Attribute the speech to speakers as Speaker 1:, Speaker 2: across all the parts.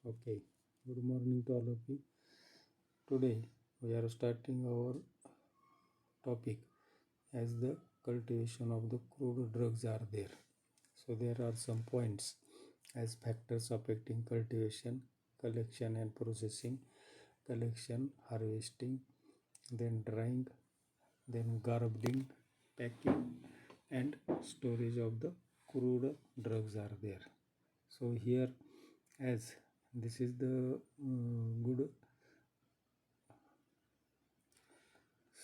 Speaker 1: Okay, good morning to all of you. Today we are starting our topic as the cultivation of the crude drugs are there. So there are some points as factors affecting cultivation, collection and processing, collection, harvesting, then drying, then garbling, packing and storage of the crude drugs are there. So here as this is the good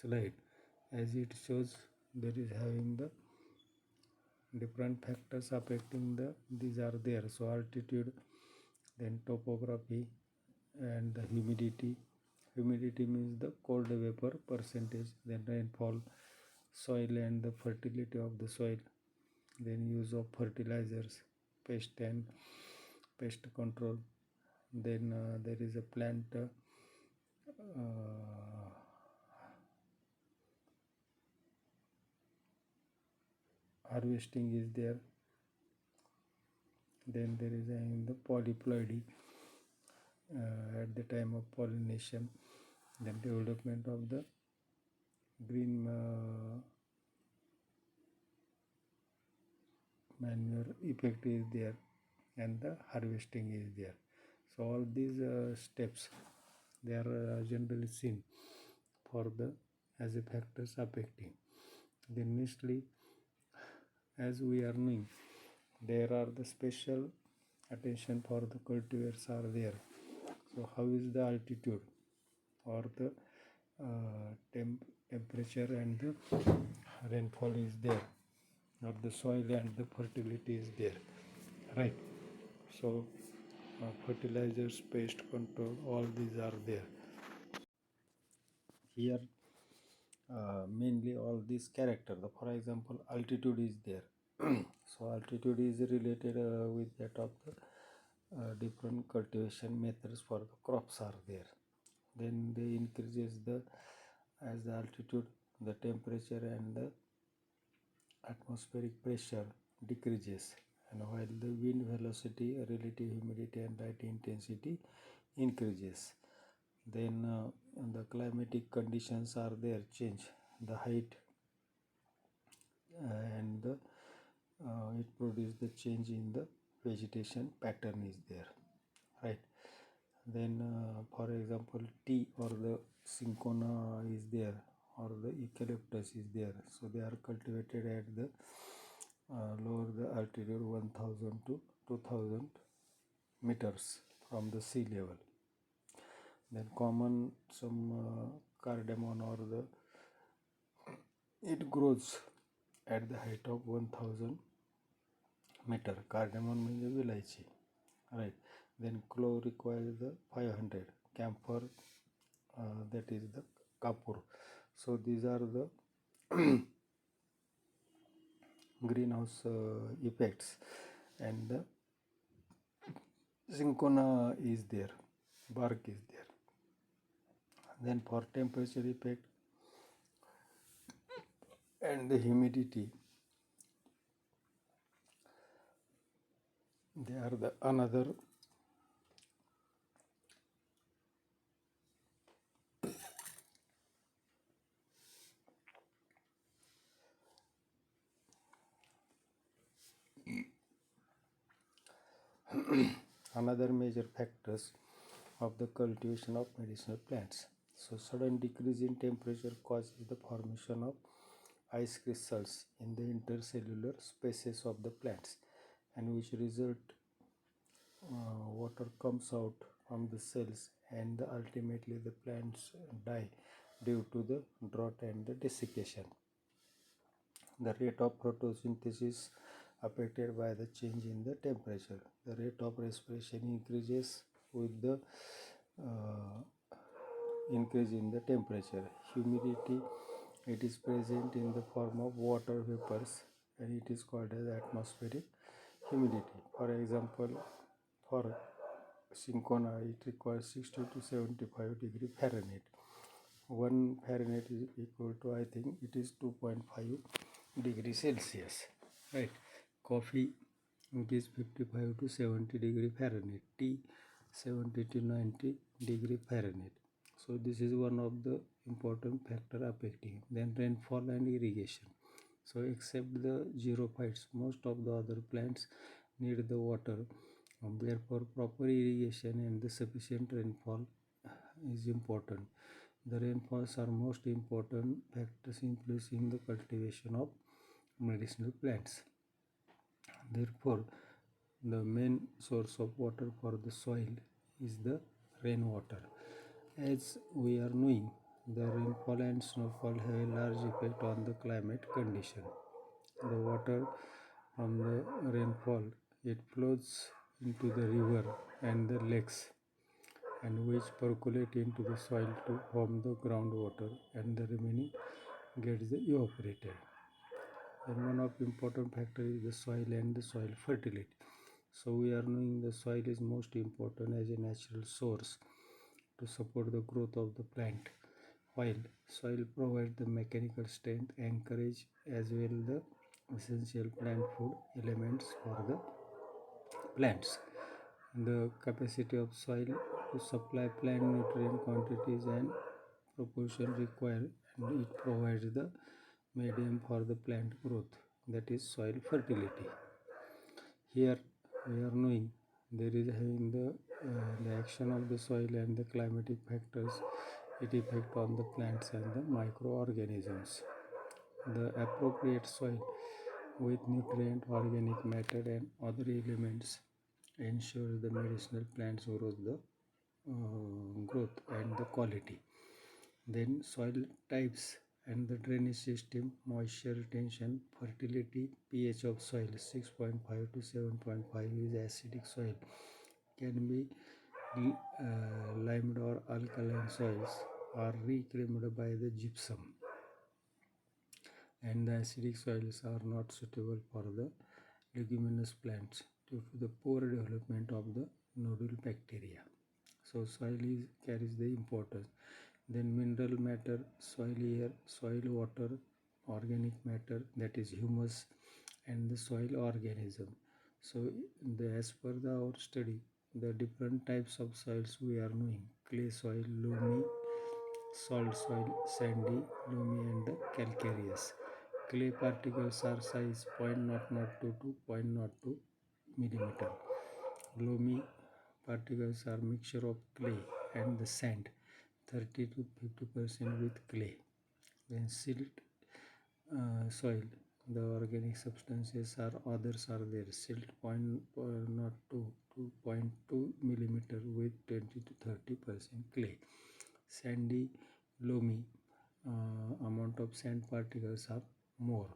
Speaker 1: slide, as it shows there is having the different factors affecting the these are there. So altitude, then topography and the humidity means the cold vapor percentage, then rainfall, soil and the fertility of the soil, then use of fertilizers, pest and pest control, then there is a plant harvesting is there, then there is in the polyploidy at the time of pollination, then development of the green manure effect is there, and the harvesting is there. So all these steps they are generally seen for the as a factors affecting. Then nextly, as we are knowing, there are the special attention for the cultivars are there. So how is the altitude or the temperature and the rainfall is there, or the soil and the fertility is there, right? So fertilizers, pest control, all these are there. Here mainly all these character, for example altitude is there. So altitude is related with that of the different cultivation methods for the crops are there. Then they increases the as the altitude, the temperature and the atmospheric pressure decreases, and while the wind velocity, relative humidity and light intensity increases. Then the climatic conditions are there change, the height and the, it produces the change in the vegetation pattern is there, right? Then for example tea or the cinchona is there, or the eucalyptus is there. So they are cultivated at the lower the altitude 1000 to 2000 meters from the sea level. Then common some cardamom or the it grows at the height of 1000 meter. Cardamom means the vilachi, right? Then clove requires the 500, camphor that is the kapur. So these are the greenhouse effects, and the cinchona is there, bark is there. Then for temperature effect and the humidity, they are the another another major factors of the cultivation of medicinal plants. So sudden decrease in temperature causes the formation of ice crystals in the intercellular spaces of the plants, and which result water comes out from the cells, and ultimately the plants die due to the drought and the desiccation. The rate of photosynthesis affected by the change in the temperature. The rate of respiration increases with the increase in the temperature. Humidity, it is present in the form of water vapors, and it is called as atmospheric humidity. For example, for cinchona it requires 60 to 75 degree Fahrenheit. 1 Fahrenheit is equal to, I think it is 2.5 degree Celsius, right? Coffee, it is 55 to 70 degree Fahrenheit. Tea 70 to 90 degree Fahrenheit. So this is one of the important factor affecting. Then rainfall and irrigation. So except the xerophytes, most of the other plants need the water. Therefore, proper irrigation and the sufficient rainfall is important. The rainfalls are most important factors influencing the cultivation of medicinal plants. Therefore, the main source of water for the soil is the rainwater. As we are knowing, the rainfall and snowfall have a large effect on the climate condition. The water from the rainfall, it flows into the river and the lakes, and which percolate into the soil to form the groundwater, and the remaining gets evaporated. And one of important factor is the soil and the soil fertility. So we are knowing the soil is most important as a natural source to support the growth of the plant, while soil provides the mechanical strength, encourage as well the essential plant food elements for the plants. The capacity of soil to supply plant nutrient quantities and proportion required, and it provides the medium for the plant growth, that is soil fertility. Here we are knowing there is in the action of the soil and the climatic factors, it effect on the plants and the microorganisms. The appropriate soil with nutrient, organic matter and other elements ensures the medicinal plants growth and the quality. Then soil types and the drainage system, moisture retention, fertility, pH of soil 6.5 to 7.5 is acidic soil, can be limed or alkaline soils are reclaimed by the gypsum, and the acidic soils are not suitable for the leguminous plants due to the poor development of the nodule bacteria. So soil carries the importance. Then mineral matter, soil air, soil water, organic matter, that is humus, and the soil organism. So as per our study, the different types of soils we are knowing: clay soil, loamy, salt soil, sandy, loamy, and the calcareous. Clay particles are size 0.002 to 0.02 millimeter. Loamy particles are mixture of clay and the sand, 30 to 50% with clay. Then silt soil, the organic substances are others are there. Silt 0.02 to 0.2 millimeter with 20 to 30% clay. Sandy, loamy, amount of sand particles are more,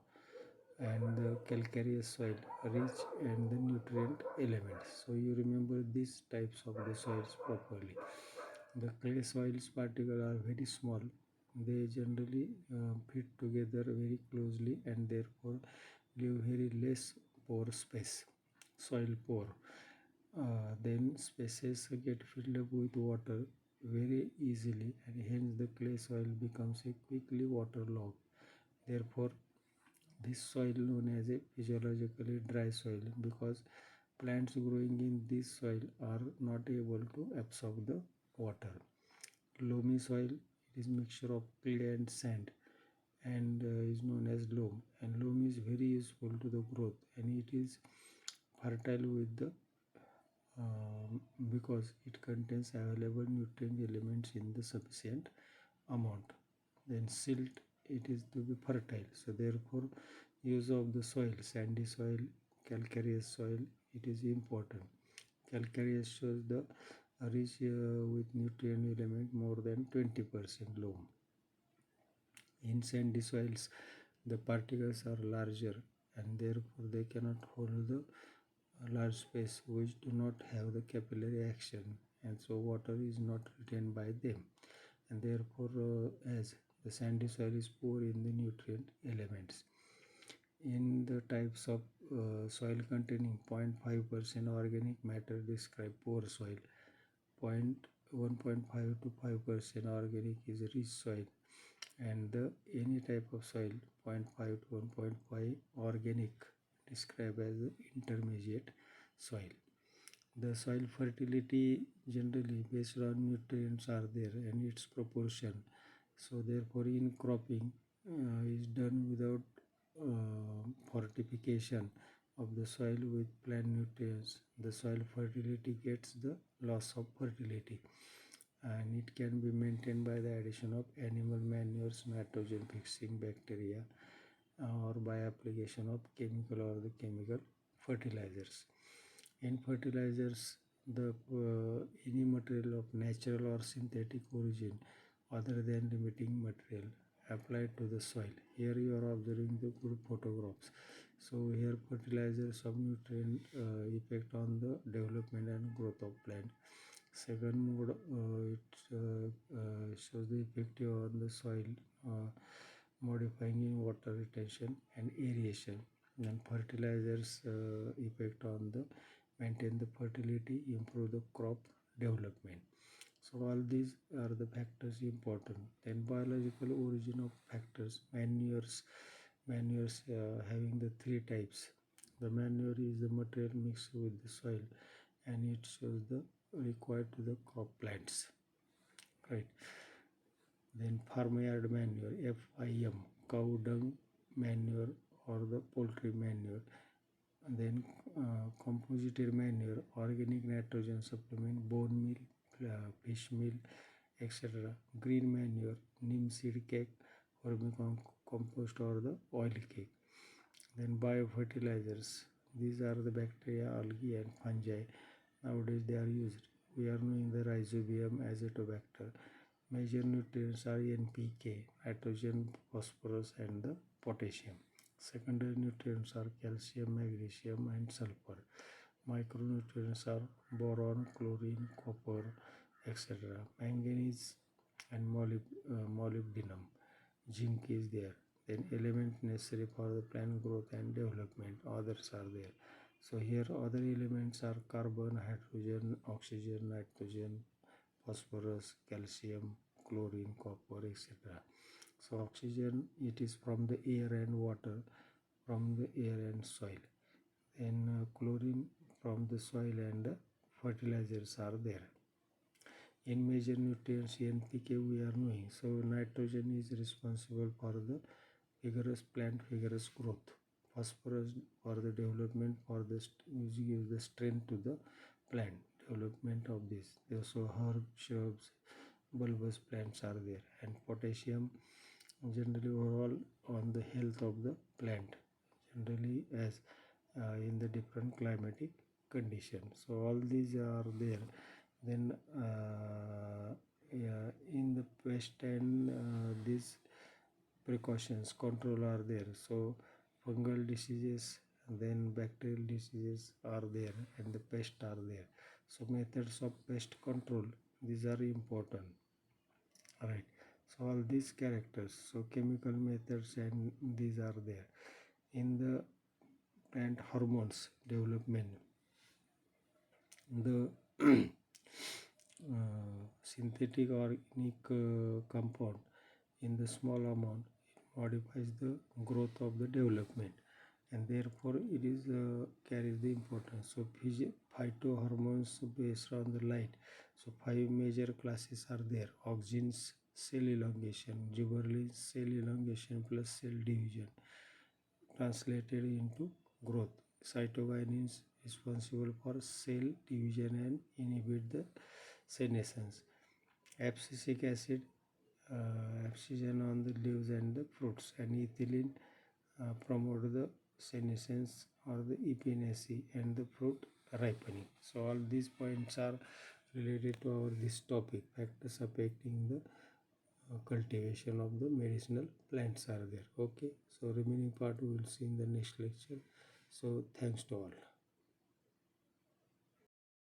Speaker 1: and the calcareous soil rich and the nutrient elements. So you remember these types of the soils properly. The clay soils particles are very small. They generally fit together very closely and therefore leave very less pore space, soil pore. Then spaces get filled up with water very easily, and hence the clay soil becomes a quickly waterlogged. Therefore, this soil known as a physiologically dry soil, because plants growing in this soil are not able to absorb the water. Loamy soil is mixture of clay and sand, and is known as loam. And loam is very useful to the growth, and it is fertile with the because it contains available nutrient elements in the sufficient amount. Then silt, it is to be fertile, so therefore use of the soil, sandy soil, calcareous soil, it is important. Calcareous shows the rich with nutrient element more than 20% loam. In sandy soils, the particles are larger and therefore they cannot hold the large space, which do not have the capillary action, and so water is not retained by them, and therefore as the sandy soil is poor in the nutrient elements. In the types of soil containing 0.5% organic matter describe poor soil, 1.5 to 5% organic is rich soil, and any type of soil 0.5 to 1.5 organic described as intermediate soil. The soil fertility generally based on nutrients are there and its proportion. So therefore in cropping is done without fortification of the soil with plant nutrients. The soil fertility gets the loss of fertility, and it can be maintained by the addition of animal manures, nitrogen fixing bacteria, or by application of chemical or the chemical fertilizers. In fertilizers, the any material of natural or synthetic origin other than limiting material applied to the soil. Here you are observing the good photographs. So here fertilizers of nutrient effect on the development and growth of plant. Second mode, it shows the effect on the soil, modifying in water retention and aeration. And fertilizers effect on the maintain the fertility, improve the crop development. So all these are the factors important. Then biological origin of factors, manures having the three types. The manure is the material mixed with the soil, and it shows the required to the crop plants, right? Then farmyard manure, FIM, cow dung manure or the poultry manure. And then composite manure, organic nitrogen supplement, bone meal, fish meal, etc. Green manure, neem seed cake, vermicompost or the oil cake. Then biofertilizers, these are the bacteria, algae and fungi. Nowadays they are used. We are knowing the rhizobium, azotobacter. Major nutrients are NPK, nitrogen, phosphorus and the potassium. Secondary nutrients are calcium, magnesium and sulfur. Micronutrients are boron, chlorine, copper, etc. Manganese and molybdenum. Zinc is there. Then element necessary for the plant growth and development. Others are there. So here other elements are carbon, hydrogen, oxygen, nitrogen, phosphorus, calcium, chlorine, copper, etc. So oxygen, it is from the air and water, from the air and soil. And chlorine from the soil and fertilizers are there. In major nutrients, NPK we are knowing. So nitrogen is responsible for the vigorous plant vigorous growth. Phosphorus for the development, for the gives the strength to the plant development of this. Also herb, shrubs, bulbous plants are there. And potassium generally overall on the health of the plant, generally as in the different climatic conditions. So all these are there. Then in the pest and these precautions control are there. So fungal diseases, then bacterial diseases are there, and the pests are there. So methods of pest control, these are important. Alright, so all these characters, so chemical methods and these are there. In the plant hormones development, the synthetic organic compound in the small amount, it modifies the growth of the development, and therefore it is carries the importance. So phytohormones based on the light. So 5 major classes are there. Auxins, cell elongation, gibberellins, cell elongation plus cell division translated into growth. Cytokinins responsible for cell division and inhibit the senescence. Abscisic acid, abscission on the leaves and the fruits, and ethylene promote the senescence or the epinacy and the fruit ripening. So all these points are related to our this topic, factors affecting the cultivation of the medicinal plants are there. Okay, so remaining part we will see in the next lecture. So thanks to all.